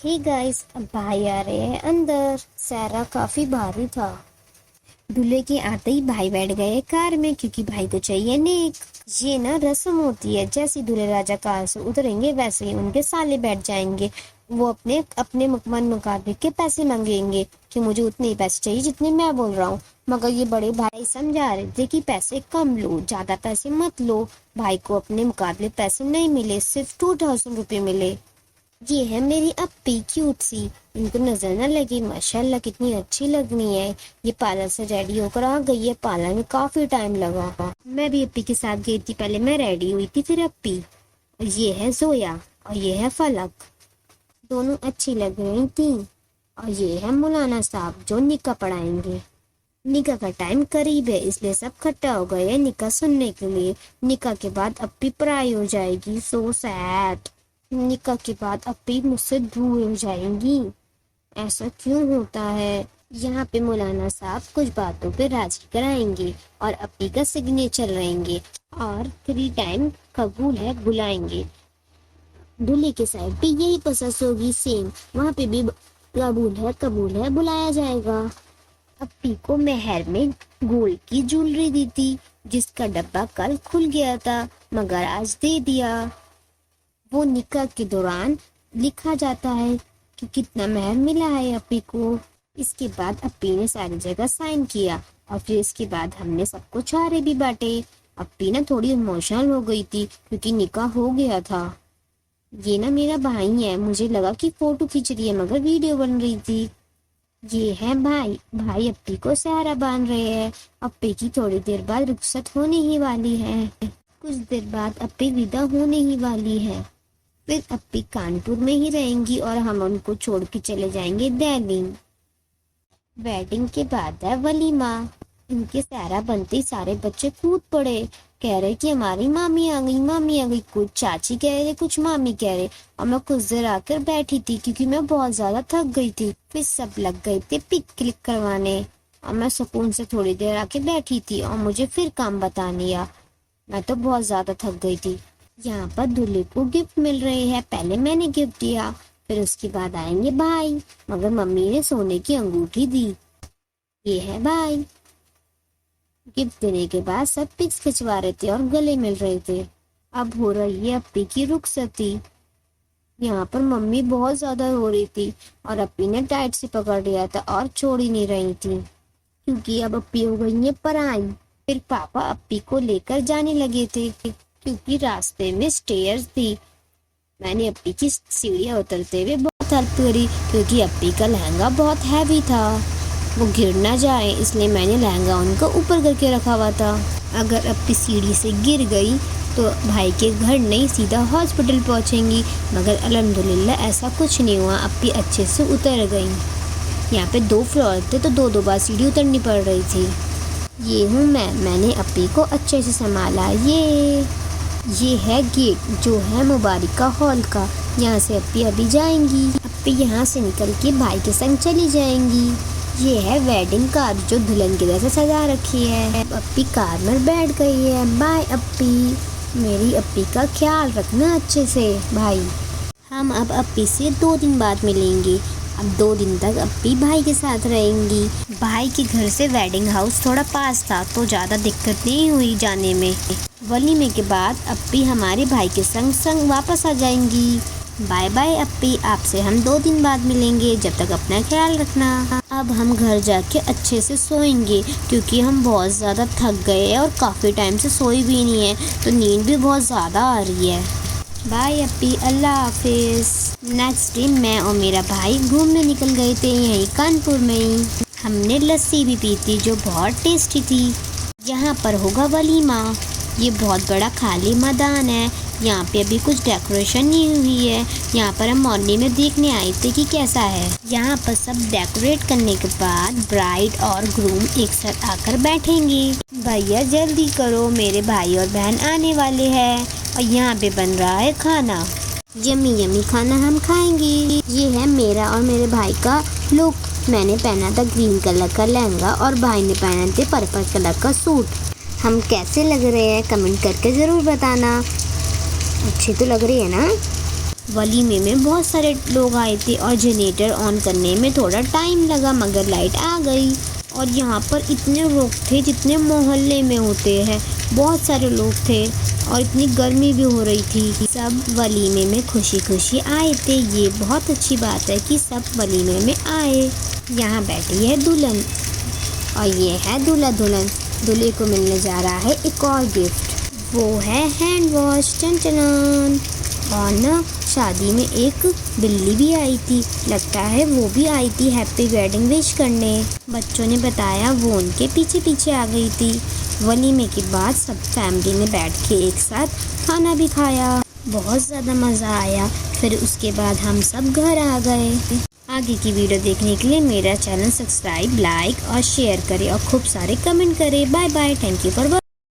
Hey guys, अब भाई आ रहे हैं अंदर। सारा काफी भारी था। दूल्हे के आते ही भाई बैठ गए कार में क्योंकि भाई को चाहिए नेक। ये ना रस्म होती है, जैसे दूल्हे राजा कार से उतरेंगे वैसे ही उनके साले बैठ जाएंगे। वो अपने अपने मन मुताबिक के पैसे मांगेंगे कि मुझे उतने ही पैसे चाहिए जितने मैं बोल रहा हूँ। मगर ये बड़े भाई समझा रहे थे कि पैसे कम लो, ज्यादा पैसे मत लो। भाई को अपने मुकाबले पैसे नहीं मिले, सिर्फ 2000 रुपये मिले। ये है मेरी अप्पी क्यूट सी। इनको नजर न लगी, माशाल्लाह कितनी अच्छी लगनी है। ये पार्लर से रेडी होकर आ गई है। पार्लर में काफी टाइम लगा। मैं भी अप्पी के साथ गई थी, पहले मैं रेडी हुई थी फिर अप्पी। और ये है जोया और ये है फलक, दोनों अच्छी लग रही थी। और ये है मौलाना साहब जो निकाह पढ़ाएंगे। निकाह का टाइम करीब है इसलिए सब इकट्ठा हो गए हैं निकाह सुनने के लिए। निकाह के बाद अप्पी पराई हो जाएगी, सो सैड। निकाह के बाद अप्पी मुझसे दूर हो जाएंगी। ऐसा क्यों होता है? यहाँ पे मौलाना साहब कुछ बातों पे राजी कराएंगे और अप्पी का सिग्नेचर रहेंगे और 3 टाइम कबूल है बुलाएंगे। दूल्हे के साइड पे यही प्रोसेस होगी सेम, वहाँ पे भी कबूल है बुलाया जाएगा। अप्पी को मेहर में गोल्ड की ज्वेलरी दी थी जिसका डब्बा कल खुल गया था मगर आज दे दिया। वो निकाह के दौरान लिखा जाता है कि कितना मेहर मिला है अप्पी को। इसके बाद अप्पी ने सारी जगह साइन किया और फिर इसके बाद हमने सबको चारे भी बांटे। अप्पी ना थोड़ी इमोशनल हो गई थी क्योंकि निकाह हो गया था। ये ना मेरा भाई है, मुझे लगा कि फोटो खींच रही है मगर वीडियो बन रही थी। ये है भाई अप्पी को सहारा बांध रहे हैं। अप्पी की थोड़ी देर बाद रुखसत होने ही वाली है। कुछ देर बाद अप्पी विदा होने ही वाली है। फिर अप्पी कानपुर में ही रहेंगी और हम उनको छोड़ के चले जाएंगे दिल्ली। वेडिंग के बाद है वलीमा। इनके सारा बनते ही सारे बच्चे कूद पड़े, कह रहे कि हमारी मामी आ गई। कुछ चाची कह रहे, कुछ मामी कह रहे। और मैं कुछ देर आकर बैठी थी क्योंकि मैं बहुत ज्यादा थक गई थी। फिर सब लग गए थे पिक क्लिक करवाने और मैं सुकून से थोड़ी देर आके बैठी थी और मुझे फिर काम बता लिया। मैं तो बहुत ज्यादा थक गई थी। यहाँ पर दूल्हे को गिफ्ट मिल रहे हैं। पहले मैंने गिफ्ट दिया, फिर उसके बाद आएंगे भाई, मगर मम्मी ने सोने की अंगूठी दी। ये है भाई। गिफ्ट देने के बाद सब पिक्स खिंचवा रहे थे और गले मिल रहे थे। अब हो रही है अप्पी की रुखसती। यहाँ पर मम्मी बहुत ज्यादा रो रही थी और अप्पी ने टाइट से पकड़ लिया था और छोड़ ही नहीं रही थी क्योंकि अब अप्पी हो गई है पराई। फिर पापा अप्पी को लेकर जाने लगे थे क्योंकि रास्ते में स्टेयर्स थी। मैंने अप्पी की सीढ़ियाँ उतरते हुए बहुत हेल्प करी क्योंकि अप्पी का लहंगा बहुत हैवी था, वो गिर ना जाए इसलिए मैंने लहंगा उनको ऊपर करके रखा हुआ था। अगर अप्पी सीढ़ी से गिर गई तो भाई के घर नहीं सीधा हॉस्पिटल पहुंचेंगी, मगर अल्हम्दुलिल्लाह ऐसा कुछ नहीं हुआ। अप्पी अच्छे से उतर गई। यहाँ पे 2 फ्लोर थे तो 2 बार सीढ़ी उतरनी पड़ रही थी। ये हूँ मैंने अप्पी को अच्छे से संभाला। ये है गेट जो है मुबारिका हॉल का। यहाँ से अप्पी अभी जाएंगी। अप्पी यहाँ से निकल के भाई के संग चली जाएंगी। ये है वेडिंग कार जो दुल्हन की तरह सजा रखी है। अप्पी कार में बैठ गई है। बाय अप्पी, मेरी अप्पी का ख्याल रखना अच्छे से भाई। हम अब अप्पी से 2 दिन बाद मिलेंगे। अब 2 दिन तक अप्पी भाई के साथ रहेंगी। भाई के घर से वेडिंग हाउस थोड़ा पास था तो ज़्यादा दिक्कत नहीं हुई जाने में। वलीमे के बाद अप्पी हमारे भाई के संग वापस आ जाएंगी। बाय बाय अप्पी, आपसे हम 2 दिन बाद मिलेंगे। जब तक अपना ख्याल रखना। अब हम घर जाके अच्छे से सोएंगे क्योंकि हम बहुत ज़्यादा थक गए हैं और काफ़ी टाइम से सोई भी नहीं है तो नींद भी बहुत ज़्यादा आ रही है। बाय अप्पी, अल्लाह हाफिज़। नेक्स्ट डे मैं और मेरा भाई घूमने निकल गए थे यहीं कानपुर में ही। हमने लस्सी भी पी थी जो बहुत टेस्टी थी। यहाँ पर होगा वलीमा। ये बहुत बड़ा खाली मैदान है। यहाँ पे अभी कुछ डेकोरेशन नहीं हुई है। यहाँ पर हम मॉर्निंग में देखने आए थे कि कैसा है। यहाँ पर सब डेकोरेट करने के बाद ब्राइड और ग्रूम एक साथ आकर बैठेंगे। भैया जल्दी करो, मेरे भाई और बहन आने वाले हैं और यहाँ पे बन रहा है खाना। यमी यमी खाना हम खाएंगे। ये है मेरा और मेरे भाई का लुक। मैंने पहना था ग्रीन कलर का लहंगा और भाई ने पहना थे पर्पल कलर का सूट। हम कैसे लग रहे हैं कमेंट करके ज़रूर बताना। अच्छी तो लग रही है ना। वलीमे में बहुत सारे लोग आए थे और जनरेटर ऑन करने में थोड़ा टाइम लगा, मगर लाइट आ गई। और यहाँ पर इतने लोग थे जितने मोहल्ले में होते हैं, बहुत सारे लोग थे और इतनी गर्मी भी हो रही थी। सब वलीमे में खुशी खुशी आए थे। ये बहुत अच्छी बात है कि सब वलीमे में आए। यहाँ बैठी है दुल्हन और ये है दूल्हा दुल्हन। दूल्हे को मिलने जा रहा है एक और गिफ्ट, वो है हैंड वॉश। टन और ना शादी में एक बिल्ली भी आई थी, लगता है वो भी आई थी हैप्पी वेडिंग विश करने। बच्चों ने बताया वो उनके पीछे पीछे आ गई थी। वलीमे के बाद सब फैमिली ने बैठ के एक साथ खाना भी खाया, बहुत ज़्यादा मज़ा आया। फिर उसके बाद हम सब घर आ गए। आगे की वीडियो देखने के लिए मेरा चैनल सब्सक्राइब, लाइक और शेयर करें और खूब सारे कमेंट करें। Bye bye, thank you for watching.